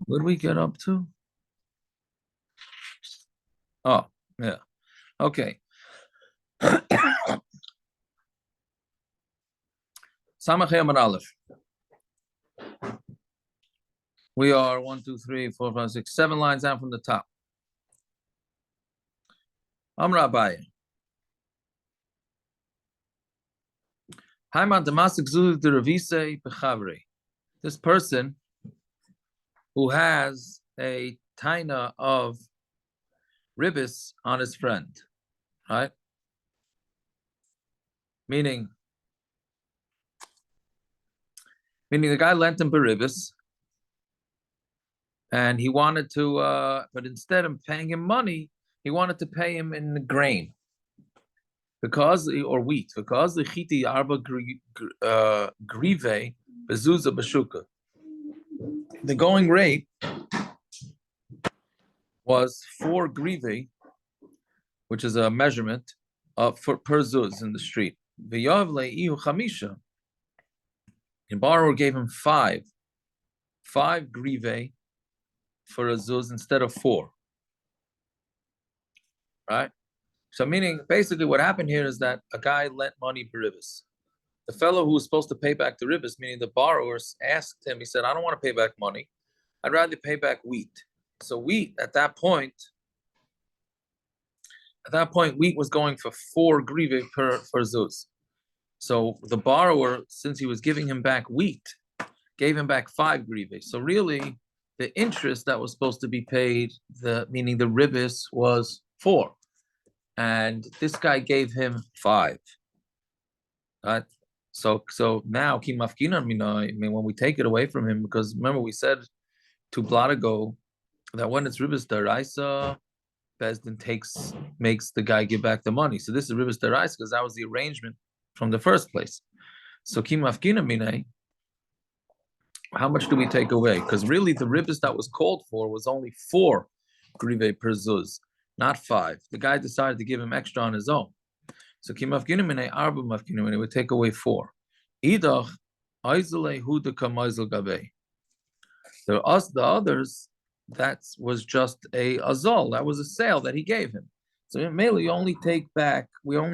What did we get up to? Oh, yeah. Okay. Samach Yom Aleph. We are 1, 2, 3, 4, 5, 6, 7 lines down from the top. Amra Abaye. Haiman Damasik Zulu de Ravise Bechavre. This person who has a taina of ribis on his friend, right? Meaning the guy lent him beribis, and he wanted to, but instead of paying him money, he wanted to pay him in the grain, or wheat, because the chiti arba grive bezuza bashuka. The going rate was 4 grive, which is a measurement of per zuz in the street. V'yavle ihu chamisha. And borrower gave him 5 grive for a zuz instead of 4. Right? So meaning, basically what happened here is that a guy lent money beribis. The fellow who was supposed to pay back the ribis, meaning the borrowers, asked him, he said, I don't want to pay back money. I'd rather pay back wheat. So wheat, at that point, wheat was going for 4 grive per zuz. So the borrower, since he was giving him back wheat, gave him back 5 grive. So really, the interest that was supposed to be paid, meaning the ribis, was 4. And this guy gave him 5. Right? So now, when we take it away from him, because remember we said 2 blot ago that when it's ribis daraisa, Bezdin makes the guy give back the money. So this is ribis daraisa because that was the arrangement from the first place. So kimafkina minay, how much do we take away? Because really the ribis that was called for was only 4 grive per zuz, not 5. The guy decided to give him extra on his own. So kimafkina minay arba mafkina minay would take away 4. Idach aizle hudaka maizl gabe. The others, that was just a azal. That was a sale that he gave him. So mainly we only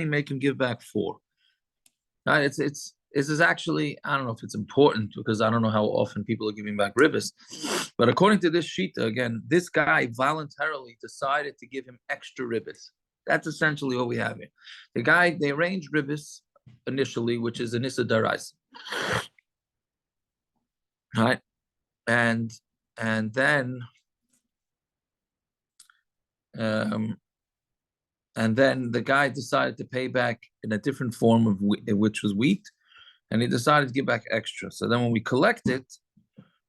make him give back 4. Now this is actually, I don't know if it's important because I don't know how often people are giving back ribis, but according to this shita, again, this guy voluntarily decided to give him extra ribis. That's essentially what we have here. They arranged ribis initially, which is an issa darais, right? And then the guy decided to pay back in a different form of which was wheat, and he decided to give back extra. So then when we collect it,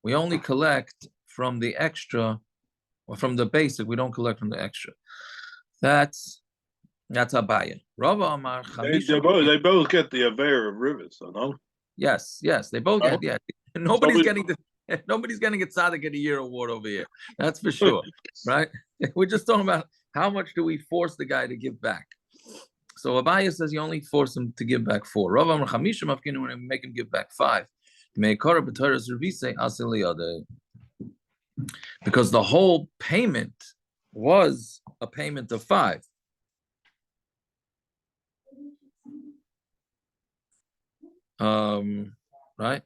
we only collect from the extra, or from the basic. We don't collect from the extra. That's Abaya. Rava Amar they both get the aver of rivets, no? Yes, they both get. Yeah, nobody's getting a tzaddik in a year award over here. That's for sure, right? We're just talking about how much do we force the guy to give back. So Abaya says you only force him to give back 4. Rava Amar Chamisha Mafkinu, when we make him give back 5. Because the whole payment was a payment of 5. Right?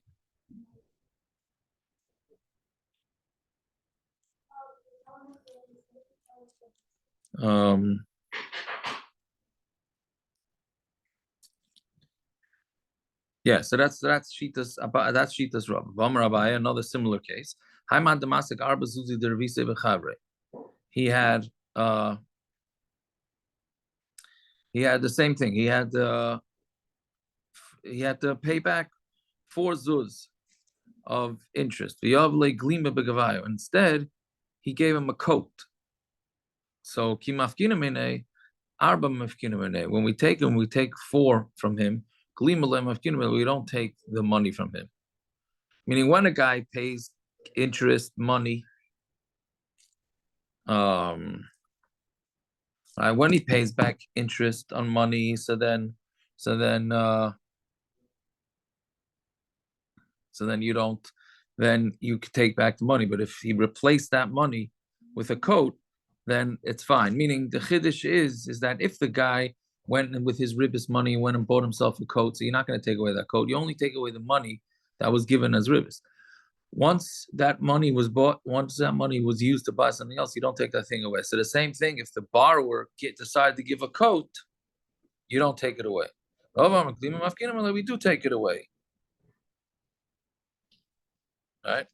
Yeah, so that's Shitas Rav. Vamar Abaya, another similar case. Haiman Damasik Arba Zuzi Dervise Bechavre. He had the same thing. He had to pay back 4 zuz of interest. Instead, he gave him a coat. So kimafkina mine arba mafkina mine. When we take him, we take 4 from him. We don't take the money from him. Meaning when a guy pays interest money, when he pays back interest on money, so then you don't then you could take back the money. But if he replaced that money with a coat, then it's fine. Meaning the chiddush is that if the guy went and with his ribbis money and went and bought himself a coat, so you're not going to take away that coat. You only take away the money that was given as ribbis. Once that money was bought, once that money was used to buy something else, you don't take that thing away. So the same thing, if the borrower decided to give a coat, you don't take it away. We do take it away. Right?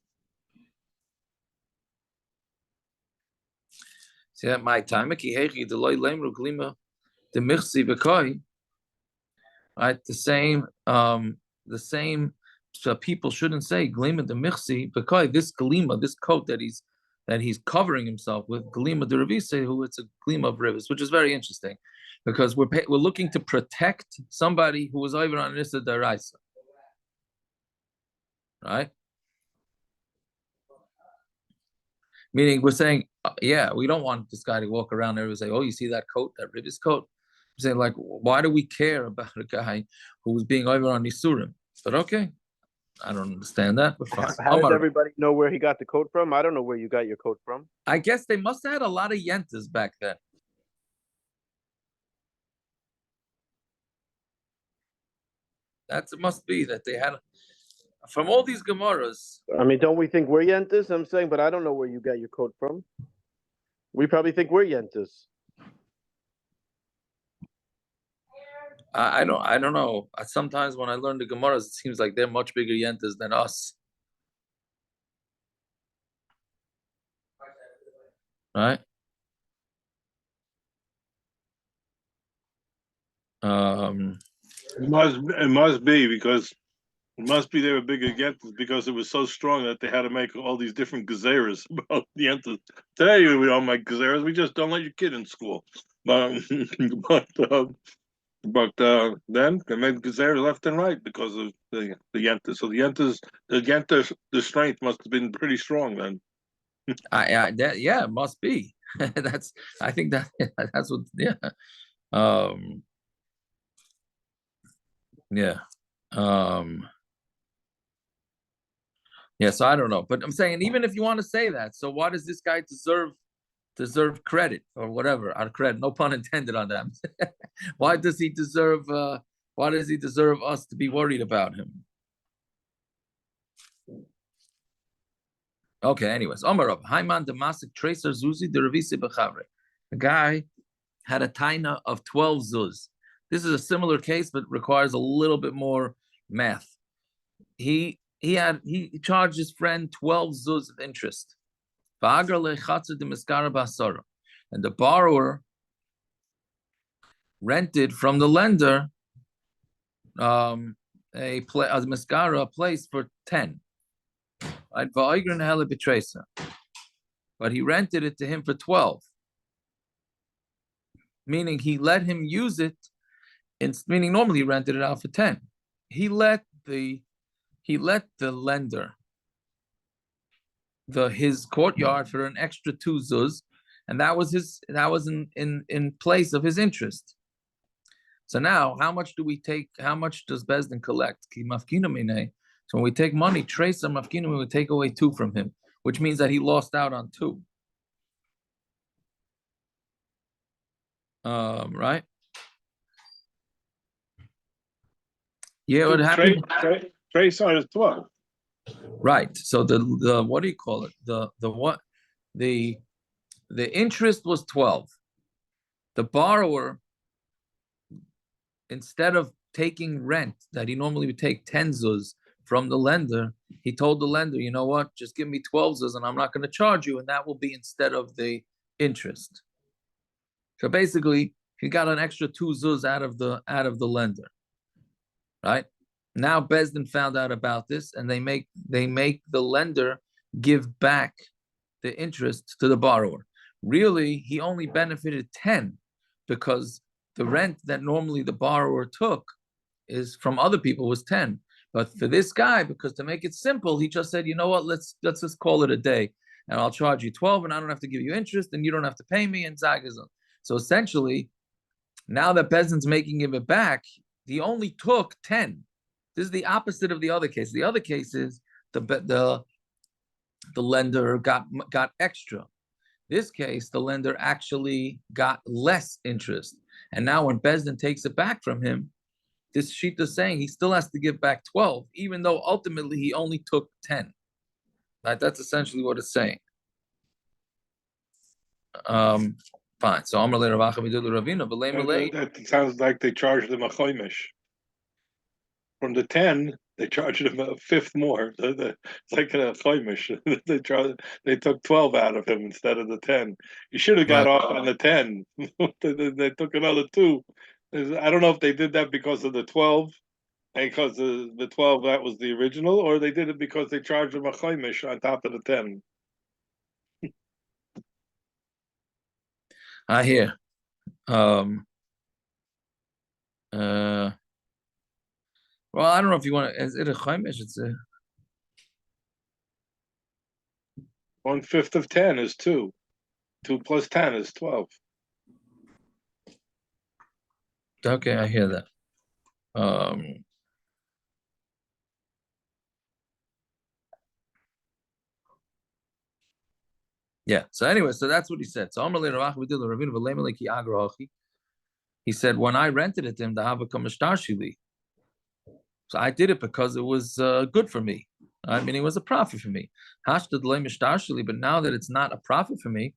See that my time, right? The same. So people shouldn't say glima de michsi because this glima, this coat that he's covering himself with, glima de revise, who it's a glima of rivers, which is very interesting, because we're looking to protect somebody who was over on Nissa Daraisa, right? Meaning we're saying, yeah, we don't want this guy to walk around there and say, oh, you see that coat, that ribis coat? I'm saying, like, why do we care about a guy who was being over on Nisurim? But okay. I don't understand that, but fine. How does everybody know where he got the coat from? I don't know where you got your coat from. I guess they must have had a lot of yentas back then. It must be that they had from all these Gemaras. I mean, don't we think we're yentas? I'm saying, but I don't know where you got your coat from. We probably think we're yentas. I don't know. Sometimes when I learn the Gemaras, it seems like they're much bigger yentas than us. Right? It must be because it must be they were bigger yentas because it was so strong that they had to make all these different gezeras about the yentas. Today we don't make gezeras; we just don't let your kid in school. But then they made gezeras left and right because of the yentas. So the strength must have been pretty strong then. Yeah, it must be. I think that's what. Yeah. Yeah. Yeah, so I don't know, but I'm saying even if you want to say that, so why does this guy deserve credit or whatever? Our credit, no pun intended on that. Why does he deserve us to be worried about him? Okay, anyways, Omarov, Haiman Damasik Tracer Zuzi the Revisi Bechavre. The guy had a taina of 12 zuz. This is a similar case, but requires a little bit more math. He charged his friend 12 zuz of interest. And the borrower rented from the lender a place for 10. Right? But he rented it to him for 12. Meaning he let him use it, meaning normally he rented it out for 10. He let the lender his courtyard for an extra 2 zuz, and that was in place of his interest. So now, how much does Bezdin collect? So when we take money, trace some mafkinim, we would take away 2 from him, which means that he lost out on 2. Right? Yeah, what happened? Trace on is 12. Right. So the what do you call it? The interest was 12. The borrower, instead of taking rent that he normally would take 10 zuz from the lender, he told the lender, you know what, just give me 12 zuz and I'm not going to charge you, and that will be instead of the interest. So basically, he got an extra 2 zuz out of the lender. Right? Now Bezdin found out about this, and they make the lender give back the interest to the borrower. Really, he only benefited 10 because the rent that normally the borrower took is from other people was 10. But for this guy, because to make it simple, he just said, you know what, let's just call it a day, and I'll charge you 12, and I don't have to give you interest, and you don't have to pay me, and zagazon. So essentially, now that Bezdin's making him it back, he only took 10. This is the opposite of the other case. The other case is the the lender got extra. This case, the lender actually got less interest. And now when Bezdin takes it back from him, this sheet is saying he still has to give back 12, even though ultimately he only took 10. Right? That's essentially what it's saying. Fine. So Amar le Rav Acha v'du Ravina v'lei malei. That sounds like they charged him a choimish. From the 10, they charged him a fifth more. It's like a choimish. They took 12 out of him instead of the 10. You should have got off on the 10. They took another 2. I don't know if they did that because of the 12, and because the 12 that was the original, or they did it because they charged him a choimish on top of the 10. I hear. Well, I don't know if you want to. Is it a chaimish? It's a 1/5 of 10 is 2. 2 plus 10 is 12. okay. I hear that. Yeah. So anyway, so that's what he said. So he said, when I rented it to him, the Havakam. So I did it because it was good for me. I mean, it was a profit for me. But now that it's not a profit for me,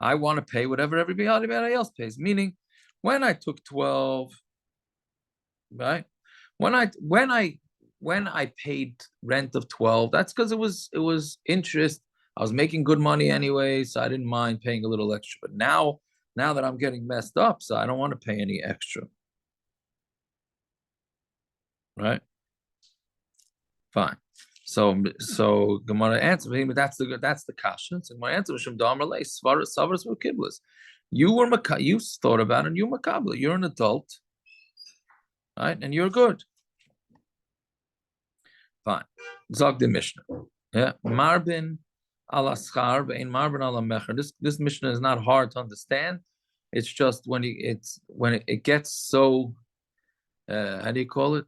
I want to pay whatever everybody else pays. Meaning, when I took 12, right? When I paid rent of 12, that's because it was interest. I was making good money anyway, so I didn't mind paying a little extra. But now that I'm getting messed up, so I don't want to pay any extra. Right? Fine. So Gemara answered him, but that's the kasha. So Gemara answered Shem Damar Lei Savras were Kiblas. You thought about it, and you makabla. You're an adult, right? And you're good. Fine. Zog the Mishnah. Yeah. Marbin ala schar ve'in marbin ala mecher. This Mishnah is not hard to understand. It's just when it gets so how do you call it?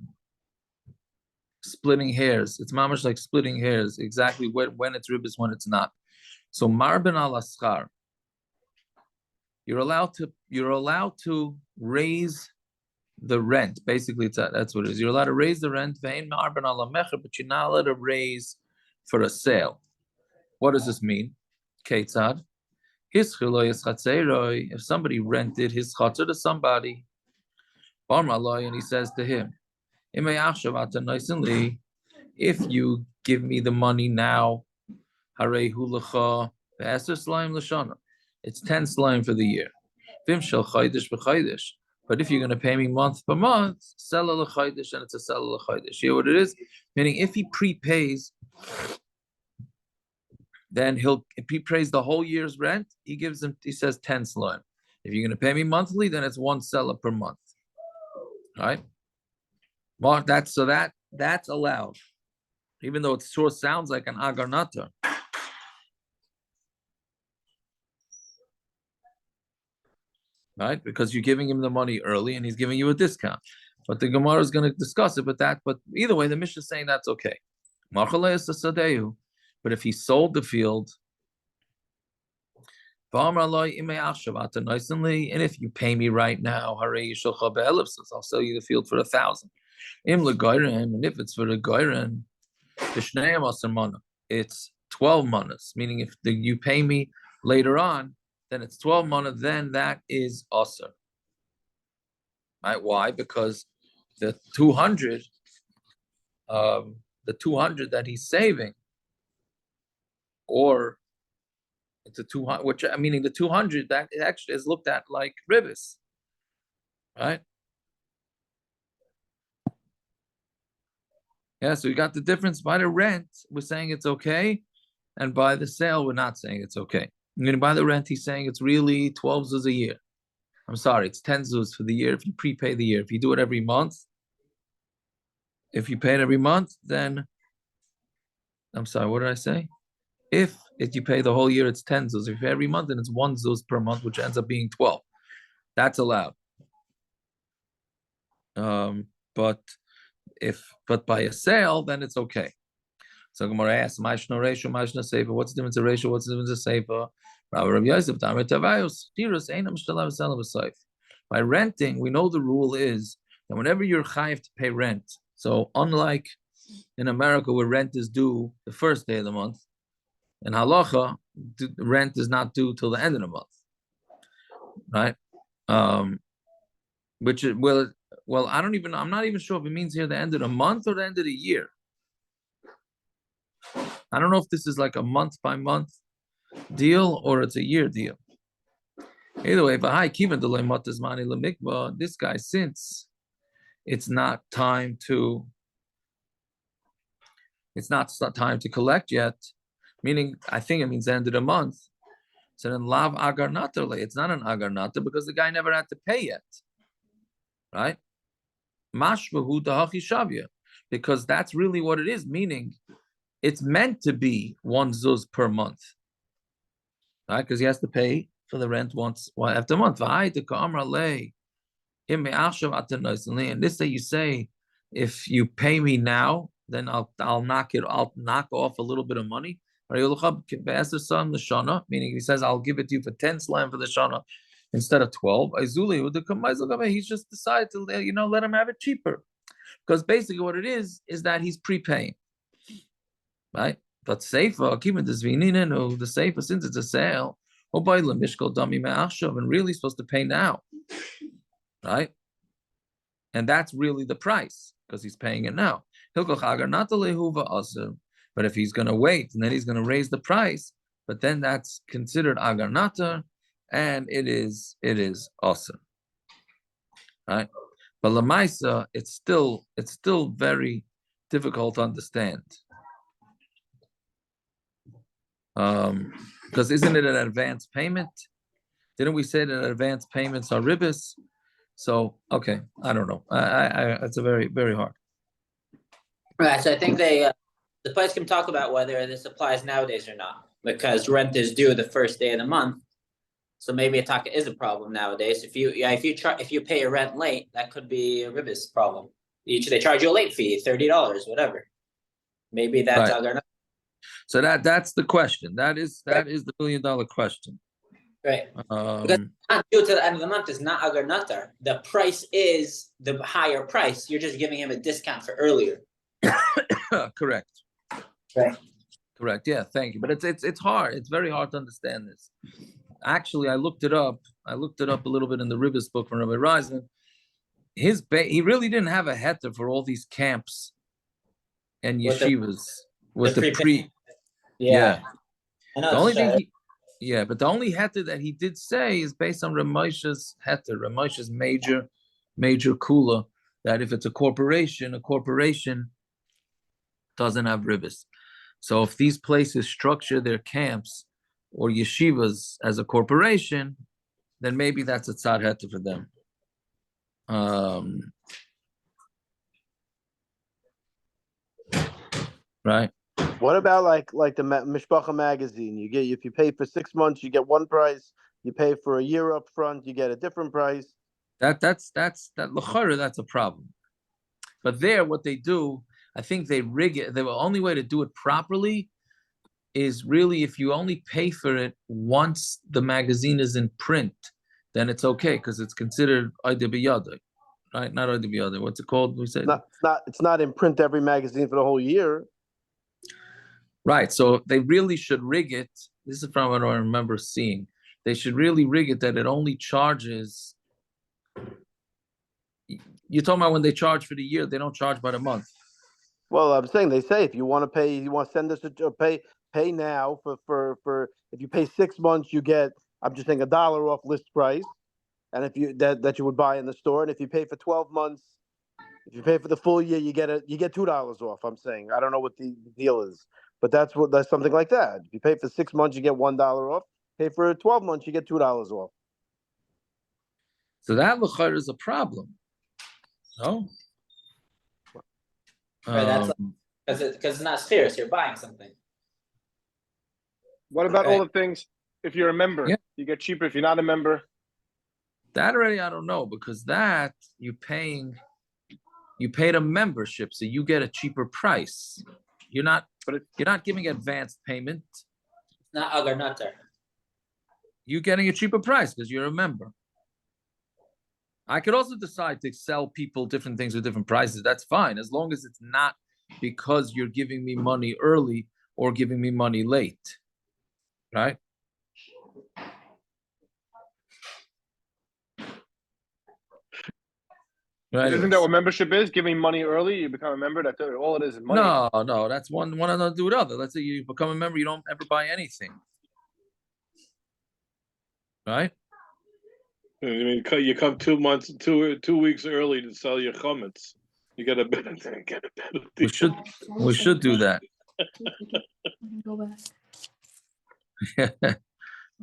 Splitting hairs. It's mamash like splitting hairs. Exactly when it's ribis, when it's not. So marbin ala schar. You're allowed to raise the rent. Basically, that's what it is. You're allowed to raise the rent, but you're not allowed to raise for a sale. What does this mean? Ketzad. If somebody rented his chatzah to somebody, and he says to him, if you give me the money now, it's 10 slime for the year. But if you're going to pay me month per month, sell a chaydish, and it's a sell a chaydish. You know what it is? Meaning, if he prepays, then if he pays the whole year's rent, he says 10 slime. If you're going to pay me monthly, then it's 1 seller per month. All right? Well, that's allowed, even though it sure sounds like an agarnata. Right? Because you're giving him the money early and he's giving you a discount. But the Gemara is going to discuss it, but either way, the Mishnah is saying that's okay. But if he sold the field, and if you pay me right now, I'll sell you the field for 1,000. And if it's for the Goyren, it's 12 manas, meaning if you pay me later on, then it's 12 manas, then that is usher. Right? Why? Because the 200 that he's saving, or it's a 200, which meaning the 200 that actually is looked at like ribis, right? Yeah, so you got the difference. By the rent, we're saying it's okay, and by the sale, we're not saying it's okay. I mean, by the rent, he's saying it's really 12 zuz a year. I'm sorry, it's 10 zuz for the year if you prepay the year. If you do it every month, if you pay it every month, then I'm sorry, what did I say? If you pay the whole year, it's 10 zuz. If you pay every month, then it's 1 zuz per month, which ends up being 12. That's allowed. But by a sale, then it's okay. So Gemara asks, "Ma'ishno reisha, ma'ishno seifa." What's the difference of reisha? What's the difference of seifa? Rabbi Yosef, Damar Tavayos, Tiras Einam Shalav Salav Saif. By renting, we know the rule is that whenever you're chayiv to pay rent, so unlike in America where rent is due the first day of the month, in halacha, rent is not due till the end of the month, right? Which is, I'm not even sure if it means here the end of the month or the end of the year. I don't know if this is like a month by month deal or it's a year deal. Either way, this guy, since it's not time to collect yet, meaning I think it means the end of the month. So then lav agar natar, it's not an agar natar because the guy never had to pay yet, right? Mashvahu dahachi shavya, because that's really what it is. Meaning, it's meant to be one zuz per month, right? Because he has to pay for the rent once after a month. And this day you say, if you pay me now, then I'll knock off a little bit of money. Meaning he says, I'll give it to you for 10 slam for the shana instead of 12. He's just decided to let him have it cheaper. Because basically what it is that he's prepaying. Right? But Seifa, the Seifa, since it's a sale, and really supposed to pay now. Right? And that's really the price, because he's paying it now. But if he's going to wait, and then he's going to raise the price, but then that's considered agar natar, and it is awesome. Right? But lamaisa, it's still very difficult to understand. Because isn't it an advance payment? Didn't we say that advance payments are ribis? So okay, I don't know. It's a very, very hard. Right. So I think the place can talk about whether this applies nowadays or not, because rent is due the first day of the month. So maybe a taka is a problem nowadays. If you pay your rent late, that could be a ribis problem. They charge you a late fee, $30, whatever. Maybe that's right. So that's the question. That is the $1 million question. Right. Because not due to the end of the month is not agar natar. The price is the higher price. You're just giving him a discount for earlier. Correct. Right. Correct. Yeah. Thank you. But it's hard. It's very hard to understand this. Actually, I looked it up. a little bit in the Ribis book from Rabbi Reisman. He really didn't have a heter for all these camps and yeshivas with the pre. Yeah. The only thing but the only heter that he did say is based on Ramosha's heter, Ramosha's major kula, that if it's a corporation doesn't have ribis. So if these places structure their camps or yeshivas as a corporation, then maybe that's a tzad heter for them. Right. What about like the Mishpacha magazine? You get, if you pay for 6 months, you get one price. You pay for a year up front, you get a different price. That's l'chara, that's a problem. But there, what they do, I think they rig it. The only way to do it properly is really if you only pay for it once the magazine is in print, then it's okay because it's considered Aida B'Yadai, right? Not Aida B'Yadai. What's it called? We said it's not in print every magazine for the whole year. Right. So they really should rig it. This is from what I remember seeing. They should really rig it that it only charges. You're talking about when they charge for the year, they don't charge by the month. Well, I'm saying they say if you want to pay, you want to send us pay now for if you pay 6 months, you get, I'm just saying, $1 off list price, and if you that you would buy in the store, and if you pay for 12 months, if you pay for the full year, you get $2 off. I'm saying, I don't know what the deal is, but that's something like that. If you pay for 6 months, you get $1 off. Pay for 12 months, you get $2 off. So that l'chayr is a problem. No. Right, that's because it's not serious. You're buying something. What about all the things? If you're a member, you get cheaper. If you're not a member, that already I don't know, because that you paid a membership, so you get a cheaper price. You're not. But you're not giving advanced payment. Not agar nutter. You're getting a cheaper price because you're a member. I could also decide to sell people different things with different prices. That's fine, as long as it's not because you're giving me money early or giving me money late, right? isn't that what membership is? Giving money early, you become a member. That's all it is money. No, that's one to do with other. Let's say you become a member, you don't ever buy anything, right? I mean, you come 2 months, 2 weeks early to sell your chametz. You get a better We should do that. Go back.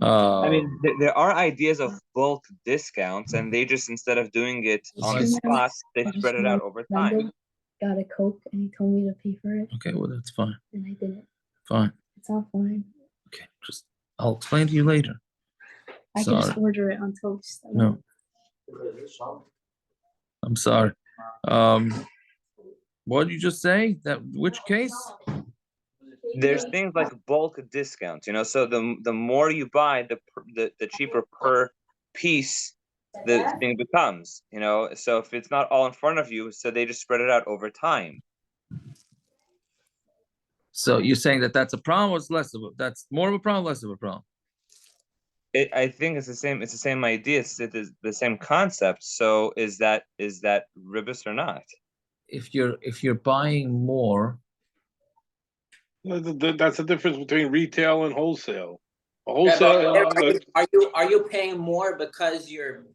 I mean, there are ideas of bulk discounts, and they just, instead of doing it on the spot, they spread it out over time. Got a Coke and he told me to pay for it, Okay, well that's fine. and I didn't. Fine. It's not fine. Okay, I'll explain to you later. I can just Sorry. order it on Toast. No. I'm sorry. What did you just say? That which case? There's things like bulk discounts, so the more you buy, the cheaper per piece the thing becomes, so if it's not all in front of you, so they just spread it out over time. So you're saying that's a problem, or it's that's more of a problem, less of a problem? I think it's the same idea. It's the same concept. So is that ribis or not? If you're buying more, that's the difference between retail and wholesale. Are you paying more because you're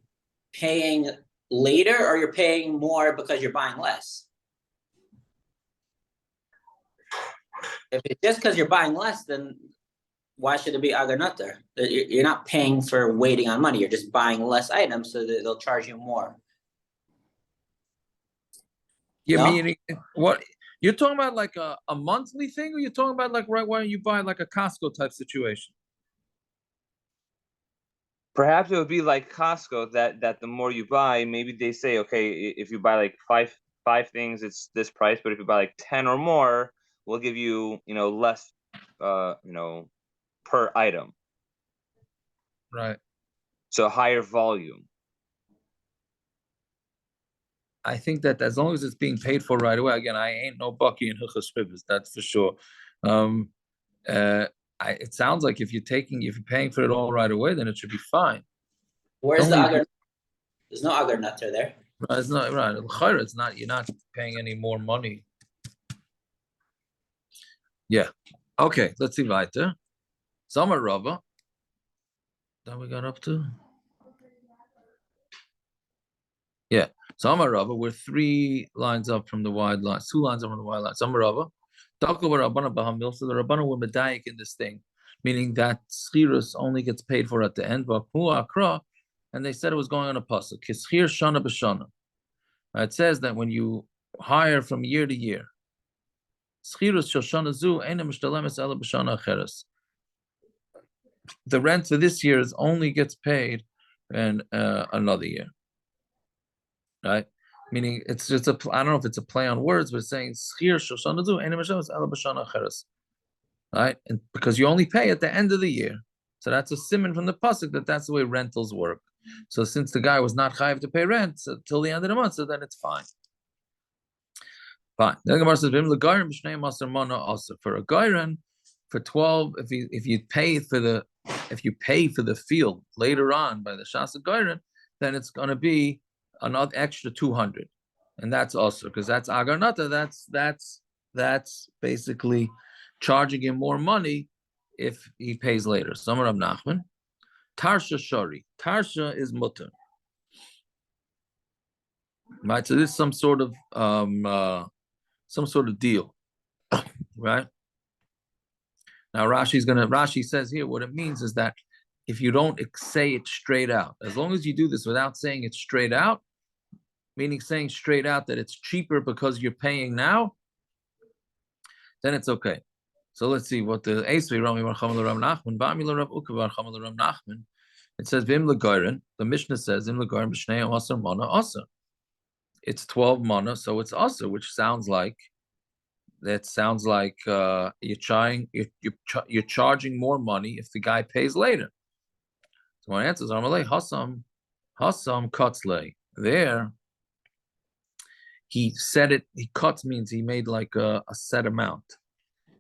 paying later, or you're paying more because you're buying less? If it's just because you're buying less, then why should it be agar nutter? You're not paying for waiting on money. You're just buying less items, so that they'll charge you more. you No? meaning what? You're talking about like a monthly thing, or you're talking about like right when you buy like a Costco type situation? Perhaps it would be like Costco that the more you buy, maybe they say, okay, if you buy like five things, it's this price, but if you buy like 10 or more, we'll give you less per item. Right. So higher volume. I think that as long as it's being paid for right away, again, I ain't no bucky in Hilchos Ribos, that's for sure. It sounds like if you're paying for it all right away, then it should be fine. Where's the agar? There's no agar nutter there. Right, it's not right. It's not. You're not paying any more money. Yeah. Okay. Let's see weiter. Summer Rava. That we got up to. Yeah. Summer Rava. We're 3 lines up from the wide line. 2 lines up from the wide line. Summer Rava. So the Rabbana were medayik in this thing, meaning that schirus only gets paid for at the end. And they said it was going on a pasuk. Kischir shana b'shana. It says that when you hire from year to year, schirus shoshana zu ena mishtalemes ela b'shana acheres. The rent for this year only gets paid in another year, right? Meaning it's just I don't know if it's a play on words, but it's saying schir shoshana zu ena mishtalemes ela b'shana acheres, right? And because you only pay at the end of the year, so that's a siman from the pasuk that's the way rentals work. So since the guy was not chayiv to pay rent till the end of the month, so then it's fine. Fine. Then the Gemara says, for a gairan, for 12, if you pay for the field later on by the shasa gairan, then it's going to be another extra 200, and that's also because that's agar nata. That's basically charging him more money if he pays later. Samar Rav Nachman. Tarsha shari. Tarsha is mutter. Right. So this is some sort of deal, right? Now Rashi says here what it means is that if you don't say it straight out, as long as you do this without saying it straight out, meaning saying straight out that it's cheaper because you're paying now, then it's okay. So let's see what the Esrei Rami Bar Chama Rav Nachman, Ba'ami Rav Uka Bar Chama Rav Nachman. It says Vim Lagairin. The Mishnah says Vim Lagairin B'Shnei Asar Mana Asar. It's 12 mana, so it's Asar, which sounds like that sounds like you're charging more money if the guy pays later. So my answer is Amalei Hassam Katzlei. There, he said it. He cuts means he made like a set amount,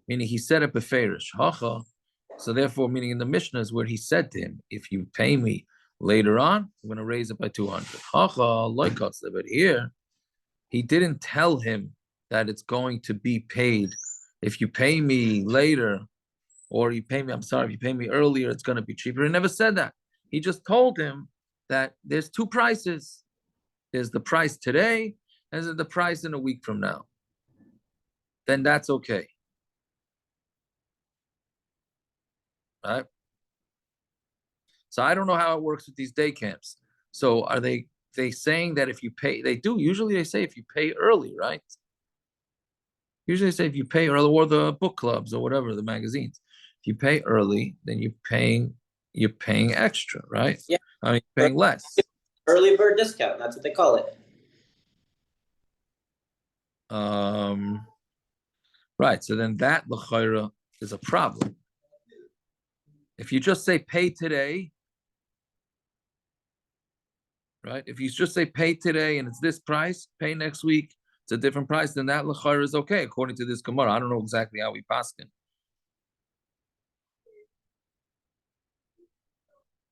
meaning he said it beferish. Hacha. So therefore, meaning in the Mishnah is where he said to him, if you pay me later on, I'm going to raise it by 200. Hacha like Katzlei, but here he didn't tell him that it's going to be paid. If you pay me later, or you pay me, I'm sorry, if you pay me earlier, it's going to be cheaper. He never said that. He just told him that there's two prices. There's the price today, and there's the price in a week from now. Then that's okay. Right? So I don't know how it works with these day camps. So are they saying that if you pay, usually they say if you pay early, right? Usually they say if you pay early, or the book clubs or whatever, the magazines. If you pay early, then you're paying extra, right? Yeah. I mean, paying less. Early bird discount, that's what they call it. Right. So then that l'chayra is a problem. If you just say pay today, right? If you just say pay today and it's this price, pay next week, it's a different price, then that l'chayra is okay according to this Gemara. I don't know exactly how we paskin.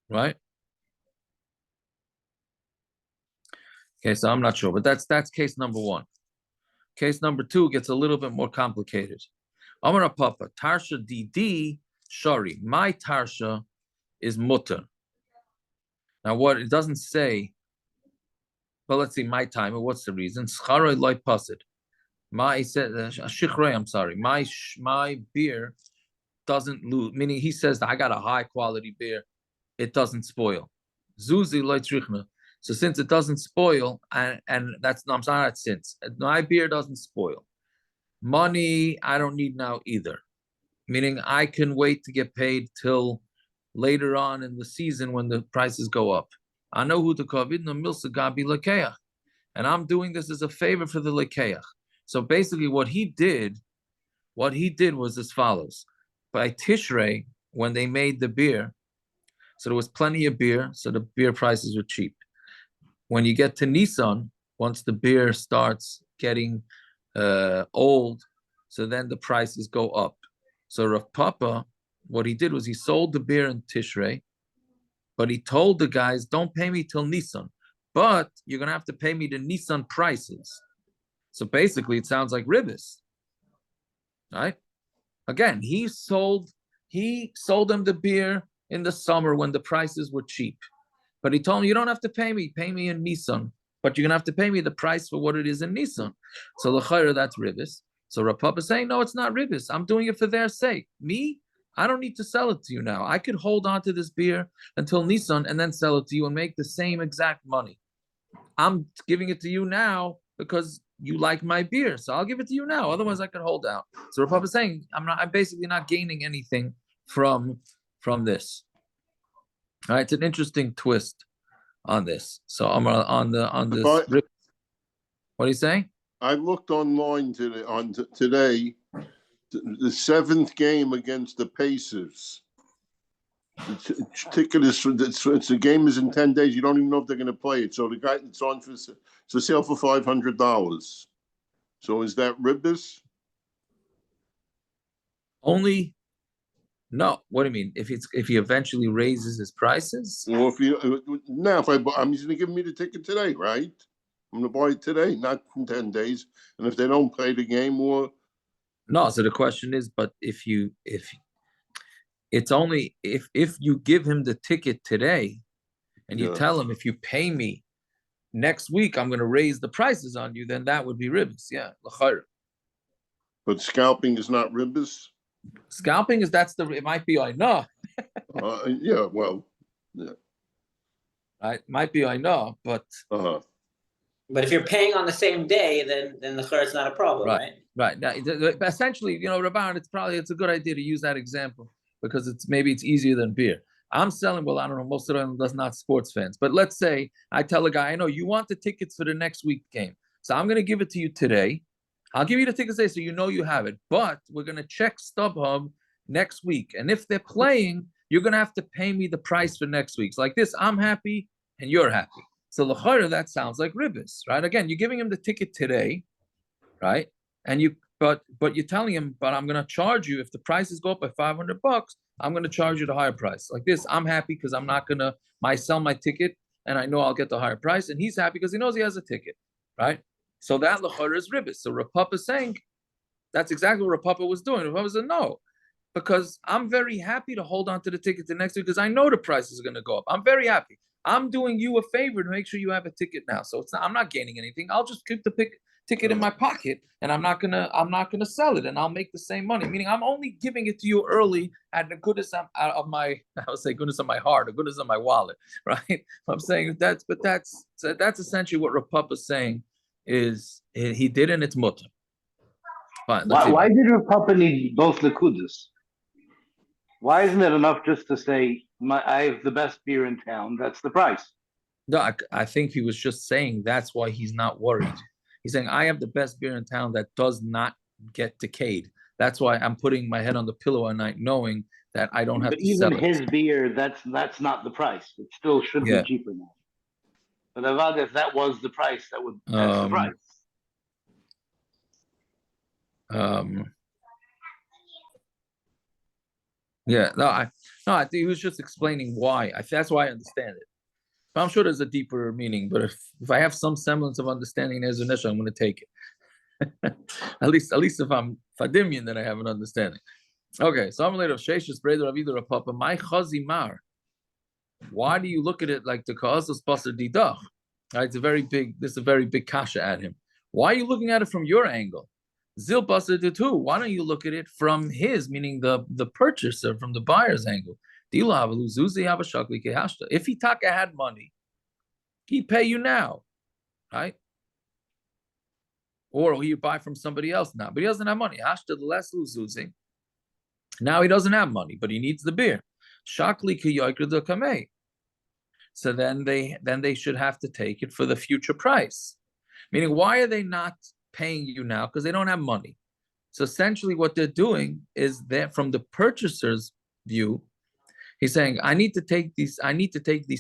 Right? Okay, so I'm not sure, but that's case number one. Case number two gets a little bit more complicated. Amar Papa, Tarsha Didi Shari. My Tarsha is mutter. Now, what it doesn't say, well, let's see, my time. What's the reason? Scharoi loy pasid. My said shichrei. I'm sorry. My beer doesn't lose. Meaning, he says that I got a high quality beer. It doesn't spoil. Zuzi loy trichna. So since it doesn't spoil, and that's no, I'm sorry, that's since my beer doesn't spoil. Money I don't need now either. Meaning I can wait to get paid till later on in the season when the prices go up. I know who to kovid no milsa gabi lekeach, and I'm doing this as a favor for the lekeach. So basically, what he did was as follows: by Tishrei, when they made the beer, so there was plenty of beer, so the beer prices were cheap. When you get to Nisan, once the beer starts getting old, so then the prices go up. So Rav Papa, what he did was he sold the beer in Tishrei, but he told the guys, don't pay me till Nisan, but you're going to have to pay me the Nisan prices. So basically, it sounds like ribis, right? Again, he sold them the beer in the summer when the prices were cheap. But he told him, you don't have to pay me in Nisan, but you're going to have to pay me the price for what it is in Nisan. So l'chayra, that's ribis. So Rav Papa is saying, no, it's not ribis. I'm doing it for their sake. Me, I don't need to sell it to you now. I could hold on to this beer until Nisan and then sell it to you and make the same exact money. I'm giving it to you now because you like my beer. So I'll give it to you now. Otherwise, I could hold out. So Rav Papa is saying, I'm basically not gaining anything from this. All right, it's an interesting twist on this. So I'm on this. What are you saying? I looked online today, the seventh game against the Pacers. The ticket is the game is in 10 days. You don't even know if they're going to play it. So the guy it's on for sale for $500. So is that ribis? Only. No, what do you mean? If he eventually raises his prices? Well, I'm he's going to give me the ticket today, right? I'm going to buy it today, not in 10 days. And if they don't play the game, or no. So the question is, but if you give him the ticket today, and you tell him if you pay me next week, I'm going to raise the prices on you, then that would be ribis, yeah. But scalping is not ribis. Scalping is it might be I know. Yeah, well, yeah. Right, might be I know, but but if you're paying on the same day, then the it's not a problem, right? Right. Now, essentially, Rabban, it's a good idea to use that example because it's easier than beer. I'm selling, well, I don't know, most of them are not sports fans, but let's say I tell a guy, I know you want the tickets for the next week game, so I'm going to give it to you today, I'll give you the ticket today so you know you have it, but we're going to check StubHub next week. And if they're playing, you're going to have to pay me the price for next week. So like this, I'm happy and you're happy. So l'chayra, that sounds like ribbis, right? Again, you're giving him the ticket today, right? And but you're telling him, but I'm going to charge you if the prices go up by $500. I'm going to charge you the higher price. Like this, I'm happy because I'm not going to sell my ticket, and I know I'll get the higher price. And he's happy because he knows he has a ticket, right? So that l'chayra is ribbis. So Rav Papa is saying that's exactly what Rav Papa was doing. Rav Papa said no, because I'm very happy to hold on to the ticket to next week because I know the price is going to go up. I'm very happy. I'm doing you a favor to make sure you have a ticket now. So I'm not gaining anything. I'll just keep the ticket in my pocket, and I'm not gonna sell it, and I'll make the same money. Meaning, I'm only giving it to you early at the goodness of my, I would say goodness of my heart, the goodness of my wallet, right? I'm saying that's essentially what Rav Papa is saying is he did, and it's mutter. Fine. Why did Rav Papa need both Likudas? Why isn't it enough just to say, I have the best beer in town, that's the price? No, I think he was just saying that's why he's not worried. He's saying, I have the best beer in town that does not get decayed. That's why I'm putting my head on the pillow at night, knowing that I don't have to sell it. But even his beer, that's not the price. It still should be cheaper now. But Avad, if that was the price, that's the price. Yeah, I think he was just explaining why. That's why I understand it. But I'm sure there's a deeper meaning. But if I have some semblance of understanding Nezer Nesha, I'm going to take it. at least if I'm Fadimian, then I have an understanding. Okay, so I'm later of Sheshes Breder of either a Papa. My Chazimar. Why do you look at it like the Kazos Basar Didach? Right, this is a very big kasha at him. Why are you looking at it from your angle? Zil Basar Ditu. Why don't you look at it from his, meaning the purchaser, from the buyer's angle? If he taka had money, he'd pay you now, right? Or he'd buy from somebody else now, but he doesn't have money. Now he doesn't have money, but he needs the beer. So then they should have to take it for the future price. Meaning, why are they not paying you now? Because they don't have money. So essentially what they're doing is that from the purchaser's view, he's saying, I need to take these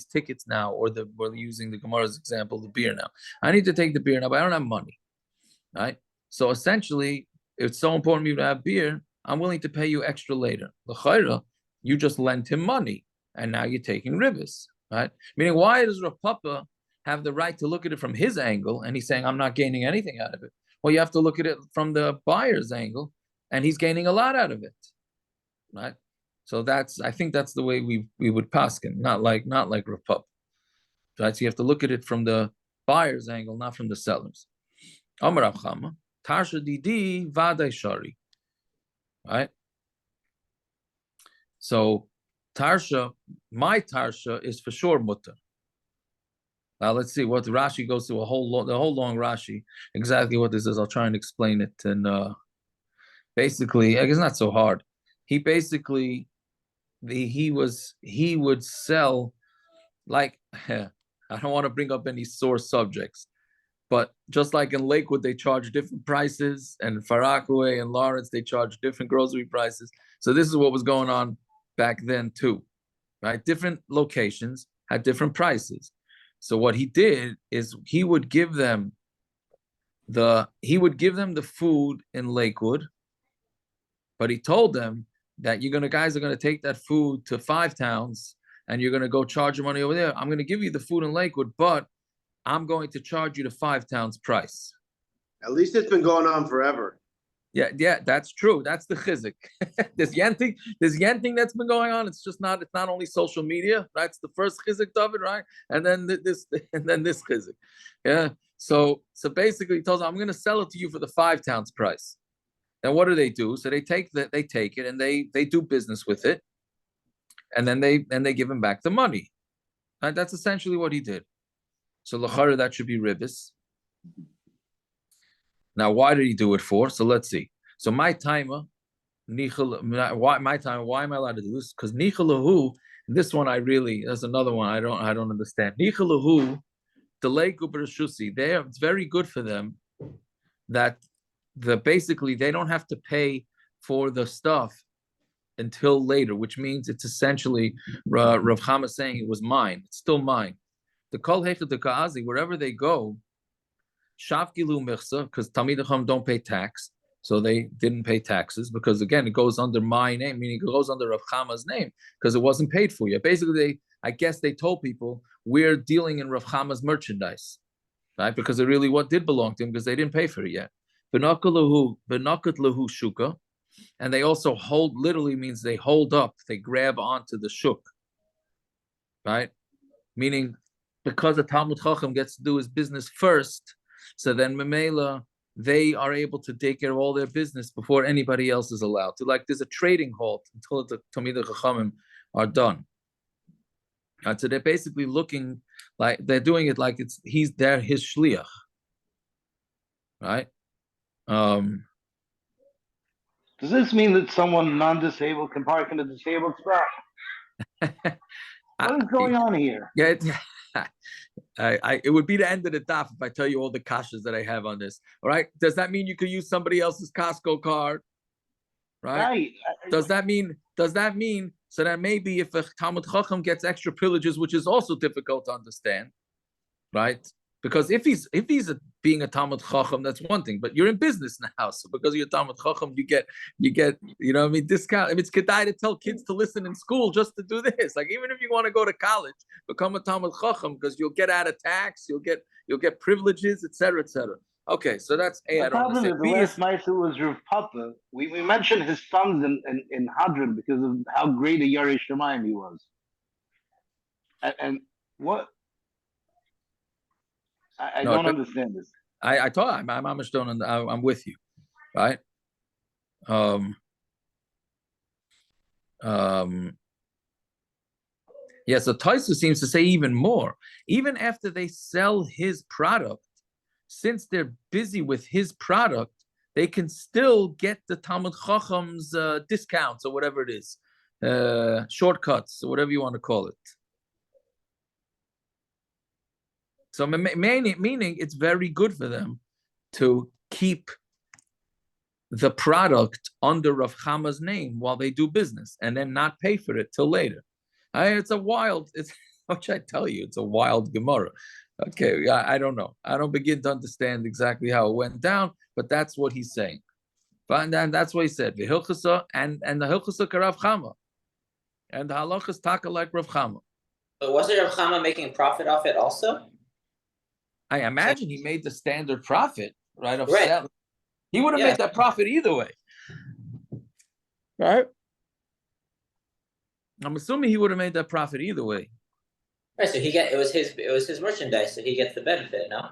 tickets now, or we're using the Gemara's example, the beer now. I need to take the beer now, but I don't have money. Right? So essentially, it's so important for you to have beer, I'm willing to pay you extra later. The chayra, you just lent him money, and now you're taking ribis, right? Meaning, why does Rav Papa have the right to look at it from his angle, and he's saying, I'm not gaining anything out of it? Well, you have to look at it from the buyer's angle, and he's gaining a lot out of it, right? So I think that's the way we would paskin, not like Rav Papa, right? So you have to look at it from the buyer's angle, not from the seller's. Amar Rav Chama, Tarsha Didi Vaday Shari, right? So Tarsha, my Tarsha is for sure mutter. Now let's see what Rashi goes through the whole long Rashi. Exactly what this is. I'll try and explain it. And basically, I guess it's not so hard. He basically he would sell, like, I don't want to bring up any sore subjects, but just like in Lakewood, they charge different prices, and in Far Rockaway and Lawrence, they charge different grocery prices. So this is what was going on back then too, right? Different locations had different prices. So what he did is he would give them the food in Lakewood, but he told them that guys are gonna take that food to 5 towns, and you're gonna go charge your money over there. I'm gonna give you the food in Lakewood, but I'm going to charge you the 5 towns price. At least it's been going on forever. Yeah, that's true. That's the chizik. This yen thing that's been going on. It's not only social media. That's the first chizik of it, right? And then this chizik. Yeah. So basically, he tells them, I'm going to sell it to you for the 5 towns price. And what do? So they take it and they do business with it, and then they give him back the money. And that's essentially what he did. So l'chara, that should be ribis. Now, why did he do it for? So let's see. So my timer, why am I allowed to do this? Because nichalahu, this one that's another one I don't understand. Nichalahu, delay guberashusi. It's very good for them that basically they don't have to pay for the stuff until later, which means it's essentially Rav Chama saying it was mine. It's still mine. The kol hechad the ka'azi, wherever they go, shavgilu michsa, because Talmid Chacham don't pay tax, so they didn't pay taxes, because again, it goes under my name, meaning it goes under Rav Chama's name, because it wasn't paid for yet. Basically, I guess they told people, we're dealing in Rav Chama's merchandise, right? Because it really what did belong to him, because they didn't pay for it yet. V'nakat lahu shuka, and they also hold, literally means they hold up, they grab onto the shuk, right? Meaning, because the Talmud Chacham gets to do his business first, so then Memela, they are able to take care of all their business before anybody else is allowed to. Like there's a trading halt until the Talmid Chachamim are done. And so they're basically looking like they're doing it like he's there, his shliach, right? Does this mean that someone non-disabled can park in a disabled spot? What is going on here? Yeah, it would be the end of the daf if I tell you all the kashas that I have on this. All right. Does that mean you could use somebody else's Costco card? Right. Does that mean so that maybe if a Talmud Chacham gets extra privileges, which is also difficult to understand, right? Because if he's being a Talmud Chacham, that's one thing, but you're in business now, so because you're Talmud Chacham, you get you know what I mean, discount. I mean, it's kedai to tell kids to listen in school just to do this. Like even if you want to go to college, become a Talmud Chacham because you'll get out of tax, you'll get privileges, etc., etc. Okay, so that's A. I don't understand. The last night it was Rav Papa. We mentioned his sons in Hadron because of how great a Yarei Shemayim he was. And what? I don't understand this. I thought I'm with you, right? Yeah, so Taisa seems to say even more. Even after they sell his product, since they're busy with his product, they can still get the Talmud Chacham's discounts or whatever it is, shortcuts or whatever you want to call it. So meaning it's very good for them to keep the product under Rav Chama's name while they do business and then not pay for it till later. What should I tell you? It's a wild Gemara. Okay, I don't know. I don't begin to understand exactly how it went down, but that's what he's saying. And that's what he said. The Hilchasa and the Hilchasa Rav Chama. And the halachas taka like Rav Chama. But wasn't Rav Chama making profit off it also? I imagine he made the standard profit, right? Of Right. selling. He would have made that profit either way. Right? I'm assuming he would have made that profit either way. Right, so it was his merchandise, so he gets the benefit, no?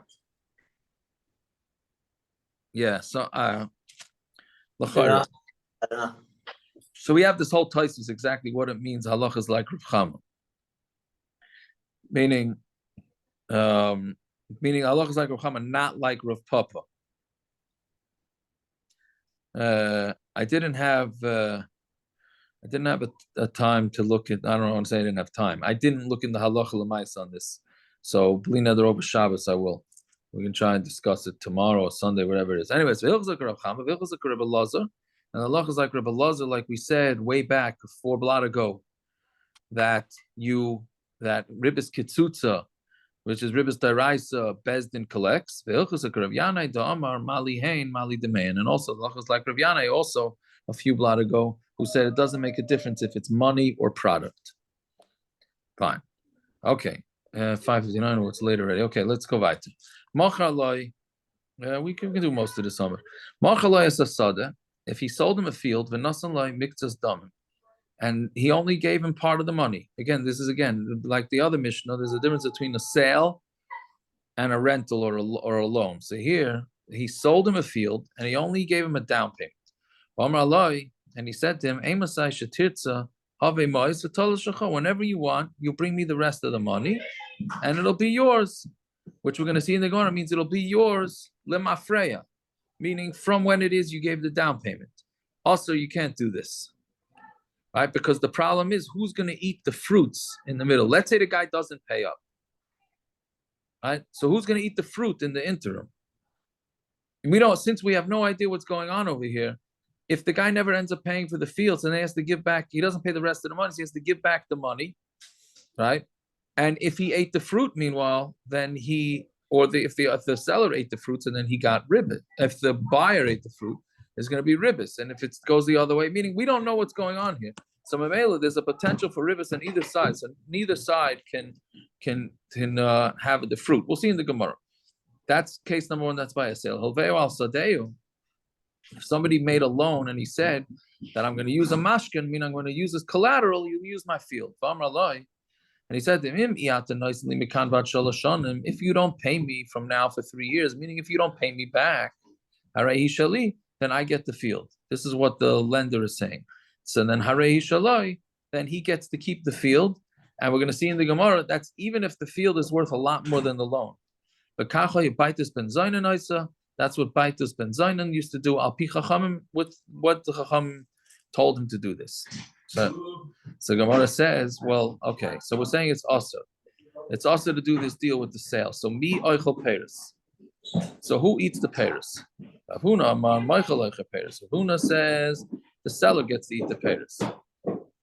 Yeah, so I don't know. So we have this whole Taisus exactly what it means. Halach is like Rav Chama, meaning halach is like Rav Chama, not like Rav Papa. I didn't have a time to look at. I don't want to say I didn't have time. I didn't look in the halacha l'mais on this. So blina der over Shabbos, I will. We can try and discuss it tomorrow or Sunday, whatever it is. Anyways, v'hilchos like Rav Chama, v'hilchos like Rabbi Lazar, and halacha is like Rabbi Lazar, like we said way back 4 blot ago, that ribis kitzutza, which is ribis daraisa, Bezdin collects. V'hilchos like Rav Yanai da'amar mali hein mali demein, and also halachas like Rav Yanai also a few blot ago, who said it doesn't make a difference if it's money or product. Fine. Okay. 5:59, or it's late already. Okay, let's go weiter. Machalai, we can do most of the summer. Machalai is a sada. If he sold him a field, v'nasanlai miktzas dam, and he only gave him part of the money. Again, this is like the other Mishnah. There's a difference between a sale and a rental or a loan. So here he sold him a field and he only gave him a down payment. And he said to him, whenever you want, you bring me the rest of the money and it'll be yours, which we're going to see in the Gemara means it'll be yours, lemafreya, meaning from when it is you gave the down payment. Also, you can't do this, right? Because the problem is who's going to eat the fruits in the middle. Let's say the guy doesn't pay up, right? So who's going to eat the fruit in the interim? we don't, since we have no idea what's going on over here, if the guy never ends up paying for the fields and he has to give back, he doesn't pay the rest of the money, so he has to give back the money, right? And if he ate the fruit, meanwhile, then if the seller ate the fruits and then he got ribbit. If the buyer ate the fruit, it's going to be ribbis. And if it goes the other way, meaning we don't know what's going on here. So Mamela, there's a potential for ribbis on either side. So neither side can have the fruit. We'll see in the Gemara. That's case number one. That's by a sale. Hilveo al sadeu. If somebody made a loan and he said that I'm going to use a mashkin, meaning I'm going to use as collateral, you use my field. And he said to him, if you don't pay me from now for 3 years, meaning if you don't pay me back, then I get the field. This is what the lender is saying. So then then he gets to keep the field. And we're going to see in the Gemara, that's even if the field is worth a lot more than the loan. But that's what Baitus ben Zainan used to do, al pi chachamim, with what the chacham told him to do this. So Gemara says, well, okay, so we're saying it's also. It's also to do this deal with the sale. So mi oichel peres. So who eats the peres? Huna says the seller gets to eat the peres,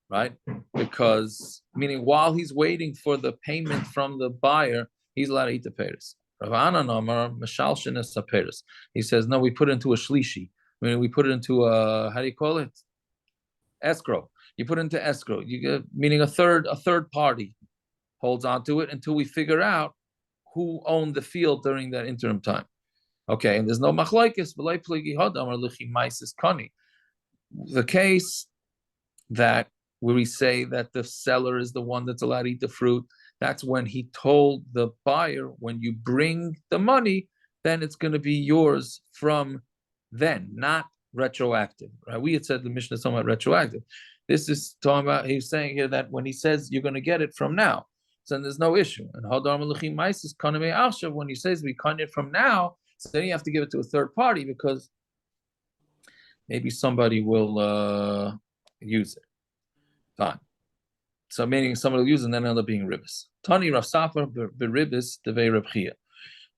right? Because, meaning while he's waiting for the payment from the buyer, he's allowed to eat the peres. He says, no, we put it into a shlishi. I mean, we put it into a, how do you call it? Escrow. You put it into escrow. You get, meaning a third party holds on to it until we figure out who owned the field during that interim time. Okay, and there's no machlokes. The case that where we say that the seller is the one that's allowed to eat the fruit, that's when he told the buyer, when you bring the money, then it's going to be yours from then, not retroactive. Right? We had said the Mishnah is talking about retroactive. This is talking about, he's saying here that when he says you're going to get it from now, so then there's no issue. And when he says we cut it from now, so then you have to give it to a third party because maybe somebody will use it. Fine. So meaning somebody will use it and then end up being ribbis. Tani Rav Safra beribis devei Rav Chia.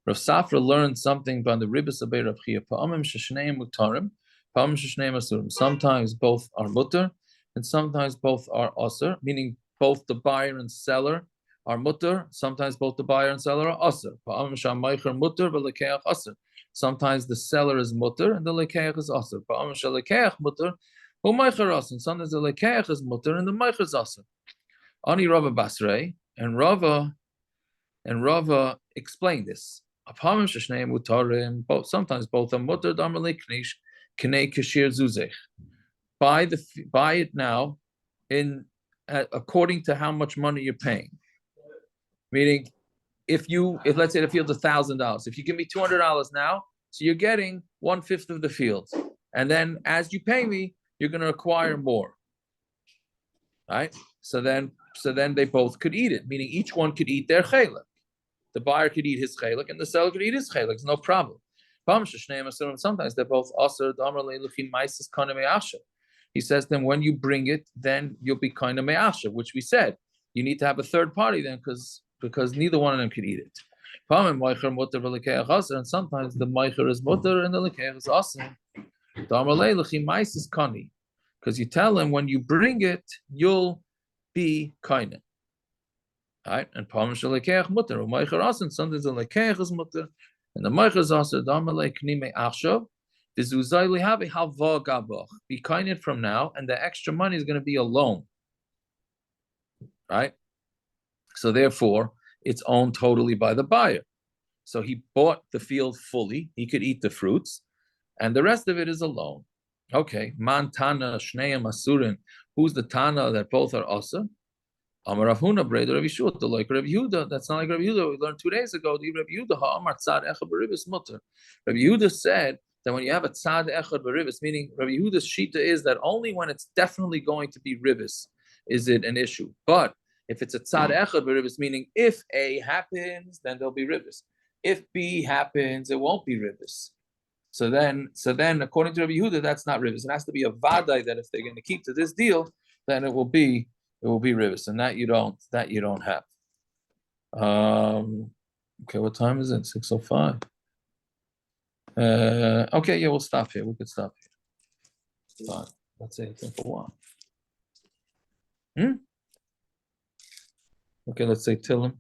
Rav Safra learned something about the ribbis of Rav Chia. Pa'amim sheshneim mutarim, pa'amim sheshneim asurim. Sometimes both are mutter and sometimes both are asur, meaning both the buyer and seller are mutter. Sometimes both the buyer and seller are asur. Pa'amim shamaycher mutter v'lekeach asur. Sometimes the seller is mutter and the lekeach is asur. Pa'amim shalekeach mutter u'maycher asur. Sometimes the lekeach is mutter and the maycher is asur. Ani Rava Basrei and Rava explained this. Sometimes both are mutter damalei knish knei kashir zuzech. Buy it now in according to how much money you're paying. Meaning, if let's say the field's $1,000, if you give me $200 now, so you're getting 1/5 of the field, and then as you pay me, you're going to acquire more. Right? So then they both could eat it, meaning each one could eat their chelek. The buyer could eat his chelek, and the seller could eat his chelek. It's no problem. Sometimes they're both also. He says then when you bring it, then you'll be kind of me'asha, which we said. You need to have a third party then because neither one of them could eat it. And sometimes the meicher is mutter and the lekeach is asur. Because you tell him when you bring it, you'll be kind. Right? And sometimes the lekeach is mutter and the meicher is asur. Be kind from now, and the extra money is going to be a loan. Right? So therefore, it's owned totally by the buyer. So he bought the field fully. He could eat the fruits, and the rest of it is a loan. Okay. Man Tana Shneim Asurin. Who's the Tana that both are Asa? Amar Rav Huna Breder Rav Yeshua. Like Rav Yehuda. That's not like Rav Yehuda. We learned 2 days ago. The Rav Yehuda Ha'amar Tzad Echad B'Ribis Mutter. Rav Yehuda said that when you have a Tzad Echad B'Ribis, meaning Rav Yehuda's shita is that only when it's definitely going to be ribis is it an issue. But if it's a tzad echad b'ribis, meaning if A happens, then there'll be ribis. If B happens, it won't be ribis. So then, according to Rabbi Yehuda, that's not ribis. It has to be a vadai that if they're going to keep to this deal, then it will be ribis, and that you don't have. Okay, what time is it? 6:05. Okay, yeah, we'll stop here. We could stop here. But let's say it's for one. Okay, let's say Tillim.